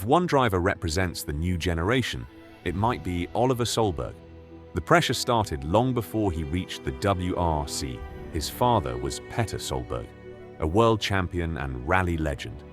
If one driver represents the new generation, it might be Oliver Solberg. The pressure started long before he reached the WRC. His father was Petter Solberg, a world champion and rally legend.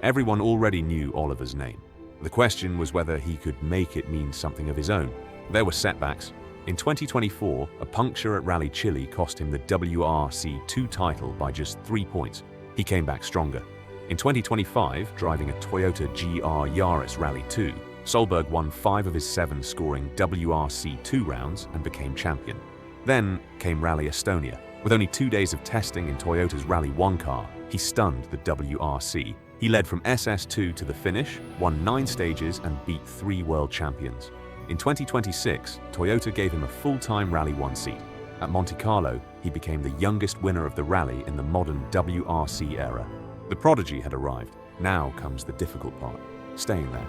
Everyone already knew Oliver's name. The question was whether he could make it mean something of his own. There were setbacks. In 2024, a puncture at Rally Chile cost him the WRC2 title by just 3 points. He came back stronger. In 2025, driving a Toyota GR Yaris Rally 2, Solberg won 5 of his 7 scoring WRC2 rounds and became champion. Then came Rally Estonia. With only 2 days of testing in Toyota's Rally 1 car, he stunned the WRC. He led from SS2 to the finish, won 9 stages and beat 3 world champions. In 2026, Toyota gave him a full-time Rally 1 seat. At Monte Carlo, he became the youngest winner of the rally in the modern WRC era. The prodigy had arrived. Now comes the difficult part, staying there.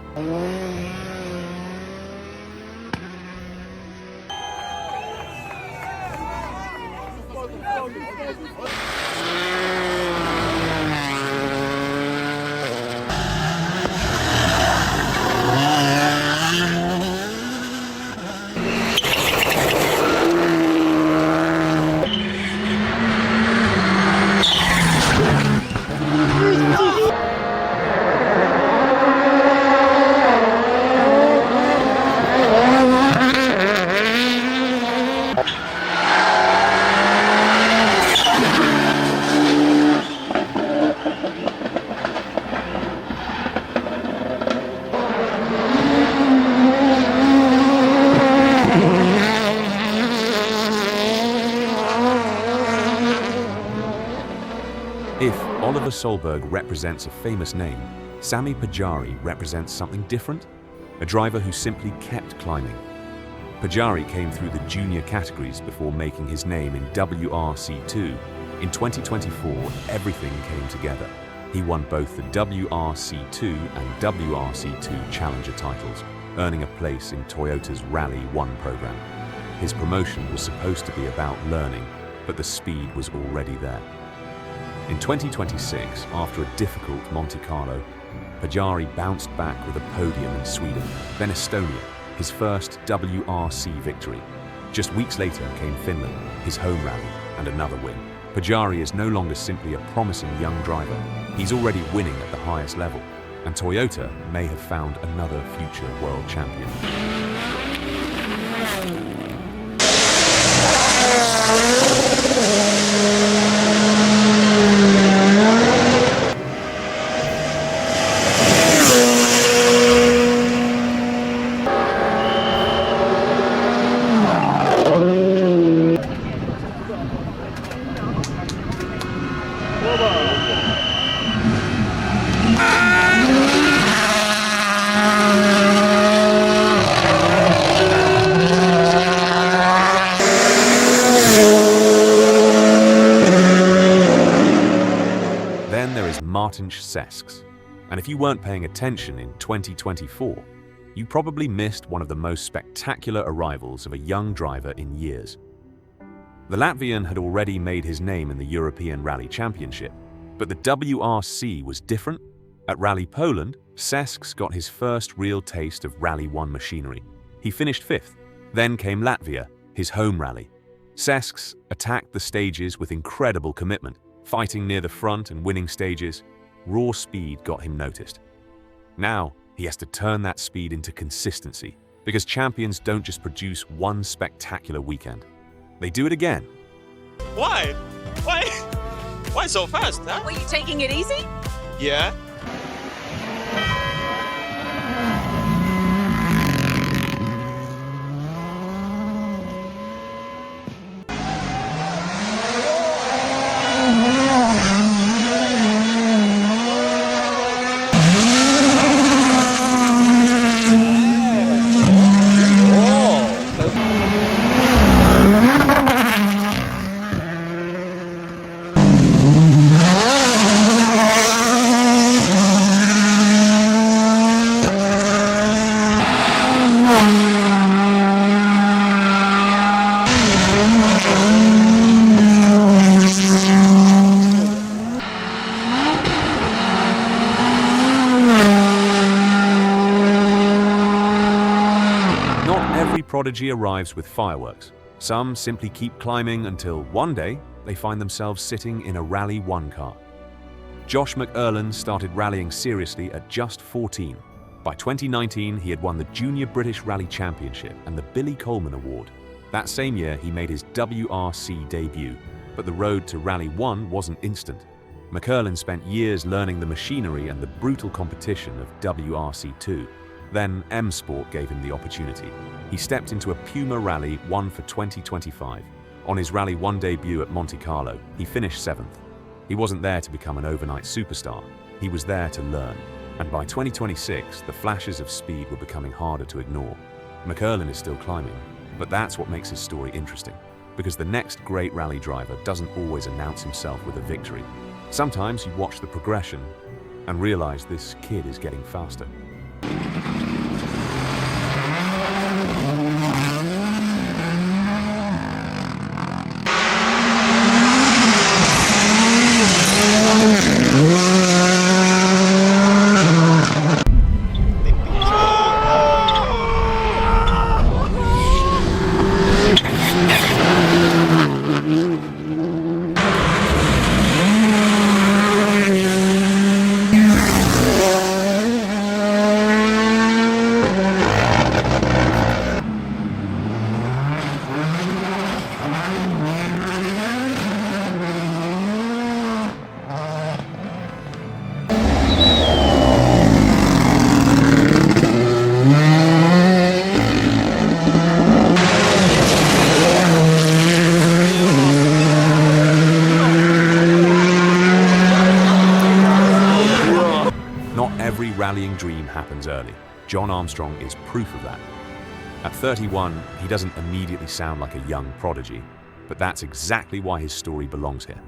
If Oliver Solberg represents a famous name, Sami Pajari represents something different, a driver who simply kept climbing. Pajari came through the junior categories before making his name in WRC2. In 2024, everything came together. He won both the WRC2 and WRC2 Challenger titles, earning a place in Toyota's Rally 1 program. His promotion was supposed to be about learning, but the speed was already there. In 2026, after a difficult Monte Carlo, Pajari bounced back with a podium in Sweden, then Estonia, his first WRC victory. Just weeks later came Finland, his home rally, and another win. Pajari is no longer simply a promising young driver. He's already winning at the highest level, and Toyota may have found another future world champion. Mārtiņš Sesks. And if you weren't paying attention in 2024, you probably missed one of the most spectacular arrivals of a young driver in years. The Latvian had already made his name in the European Rally Championship, but the WRC was different. At Rally Poland, Sesks got his first real taste of Rally 1 machinery. He finished 5th. Then came Latvia, his home rally. Sesks attacked the stages with incredible commitment, fighting near the front and winning stages. Raw speed got him noticed. Now, he has to turn that speed into consistency, because champions don't just produce one spectacular weekend. They do it again. Why? Why so fast, huh? Were you taking it easy? Yeah. prodigy arrives with fireworks. Some simply keep climbing until one day they find themselves sitting in a Rally 1 car. Josh McErlean started rallying seriously at just 14. By 2019, he had won the Junior British Rally Championship and the Billy Coleman Award. That same year, he made his WRC debut, but the road to Rally 1 wasn't instant. McErlean spent years learning the machinery and the brutal competition of WRC 2. Then M Sport gave him the opportunity. He stepped into a Puma Rally 1 for 2025. On his Rally 1 debut at Monte Carlo, he finished 7th. He wasn't there to become an overnight superstar. He was there to learn. And by 2026, the flashes of speed were becoming harder to ignore. McErlean is still climbing, but that's what makes his story interesting. Because the next great rally driver doesn't always announce himself with a victory. Sometimes you watch the progression and realize this kid is getting faster. Rallying dream happens early. Jon Armstrong is proof of that. At 31, he doesn't immediately sound like a young prodigy, but that's exactly why his story belongs here.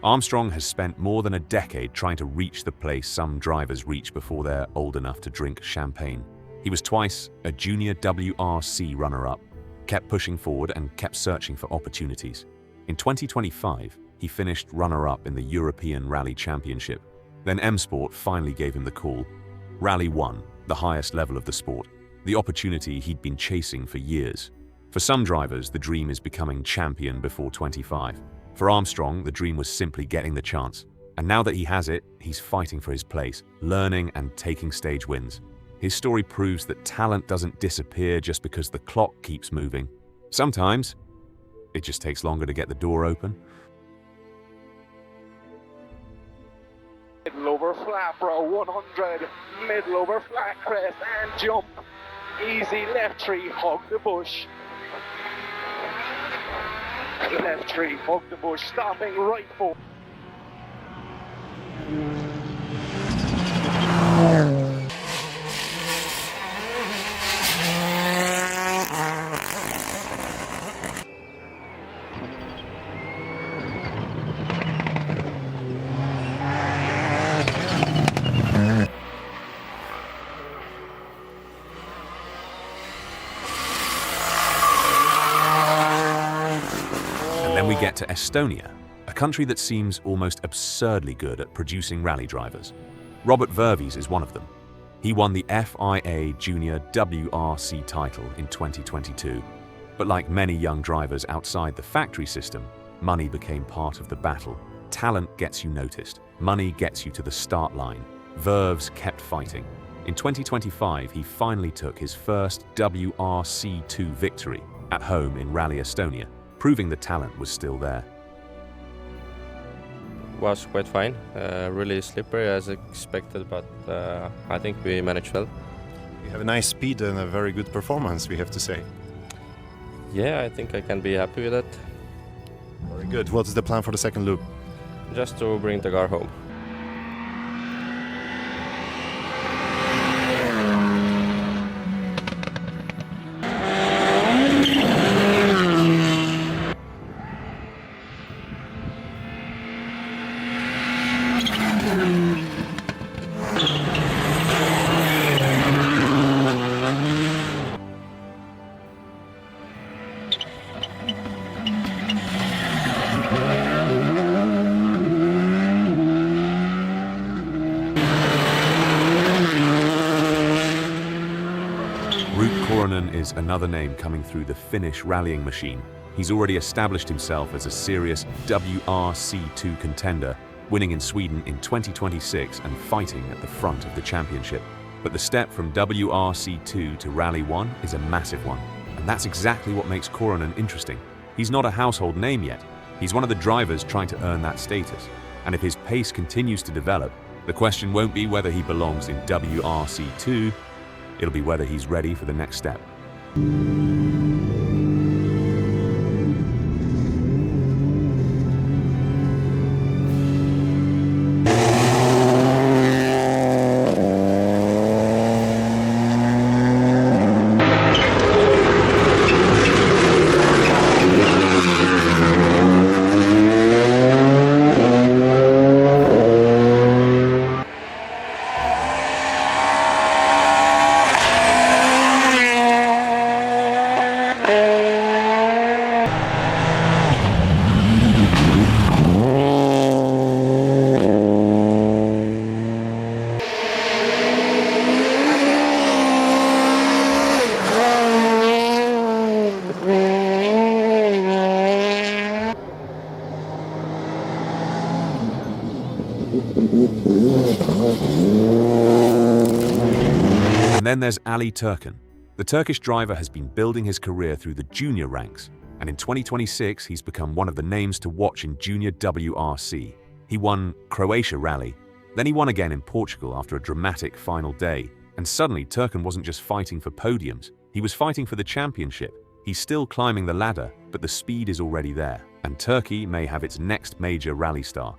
Armstrong has spent more than a decade trying to reach the place some drivers reach before they're old enough to drink champagne. He was twice a junior WRC runner-up, kept pushing forward and kept searching for opportunities. In 2025, he finished runner-up in the European Rally Championship. Then M Sport finally gave him the call. Rally 1, the highest level of the sport, the opportunity he'd been chasing for years. For some drivers, the dream is becoming champion before 25. For Armstrong, the dream was simply getting the chance. And now that he has it, he's fighting for his place, learning and taking stage wins. His story proves that talent doesn't disappear just because the clock keeps moving. Sometimes, it just takes longer to get the door open. Middle over flat bro, 100, middle over flat crest and jump. Easy left tree, hug the bush. Left tree, hug the bush, stopping right foot. Then we get to Estonia, a country that seems almost absurdly good at producing rally drivers. Robert Virves is one of them. He won the FIA Junior WRC title in 2022. But like many young drivers outside the factory system, money became part of the battle. Talent gets you noticed. Money gets you to the start line. Virves kept fighting. In 2025, he finally took his first WRC2 victory at home in Rally Estonia, proving the talent was still there. Was quite fine, really slippery as expected, but I think we managed well. You have a nice speed and a very good performance, we have to say. Yeah, I think I can be happy with that. Very good. What is the plan for the second loop? Just to bring the car home. is another name coming through the Finnish rallying machine. He's already established himself as a serious WRC2 contender, winning in Sweden in 2026 and fighting at the front of the championship. But the step from WRC2 to Rally 1 is a massive one. And that's exactly what makes Korhonen interesting. He's not a household name yet. He's one of the drivers trying to earn that status. And if his pace continues to develop, the question won't be whether he belongs in WRC2, it'll be whether he's ready for the next step. And then there's Ali Türkkan. The Turkish driver has been building his career through the junior ranks, and in 2026 he's become one of the names to watch in junior WRC. He won Croatia Rally, then he won again in Portugal after a dramatic final day, and suddenly Türkkan wasn't just fighting for podiums, he was fighting for the championship. He's still climbing the ladder, but the speed is already there, and Turkey may have its next major rally star.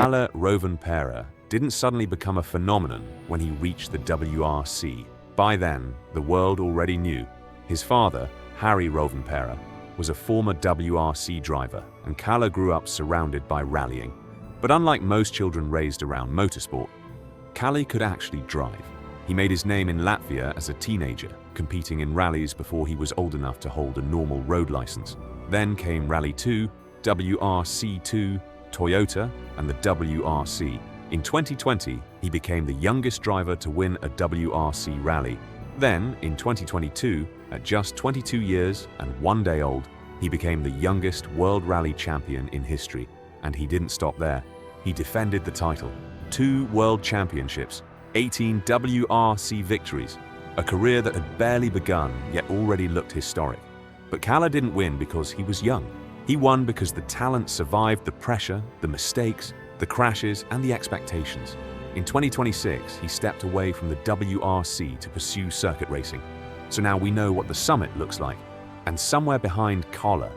Kalle Rovanperä didn't suddenly become a phenomenon when he reached the WRC. By then, the world already knew. His father, Harry Rovanperä, was a former WRC driver, and Kalle grew up surrounded by rallying. But unlike most children raised around motorsport, Kalle could actually drive. He made his name in Latvia as a teenager, competing in rallies before he was old enough to hold a normal road license. Then came Rally 2, WRC2, Toyota, and the WRC. In 2020, he became the youngest driver to win a WRC rally. Then, in 2022, at just 22 years and 1 day old, he became the youngest World Rally champion in history. And he didn't stop there. He defended the title. 2 World Championships, 18 WRC victories, a career that had barely begun yet already looked historic. But Kalle didn't win because he was young. He won because the talent survived the pressure, the mistakes, the crashes, and the expectations. In 2026, he stepped away from the WRC to pursue circuit racing. So now we know what the summit looks like. And somewhere behind Kalle,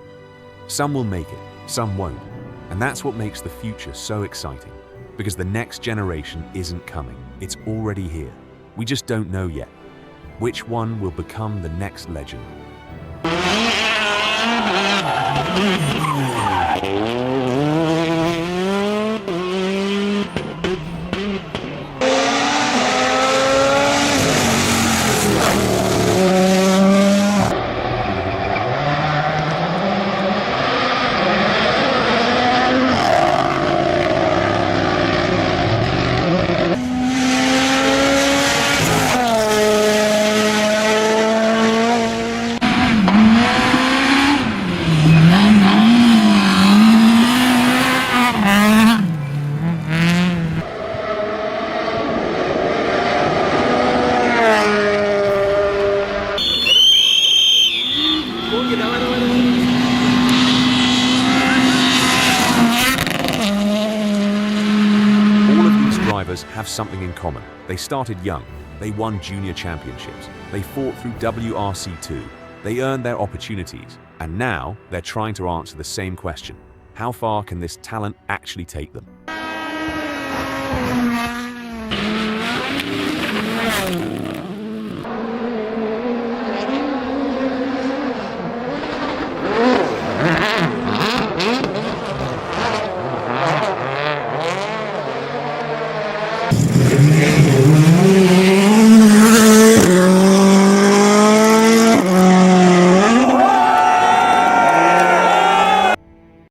some will make it, some won't. And that's what makes the future so exciting. Because the next generation isn't coming, it's already here. We just don't know yet. Which one will become the next legend? Have something in common. They started young. They won junior championships. They fought through WRC2. They earned their opportunities. And now they're trying to answer the same question. How far can this talent actually take them?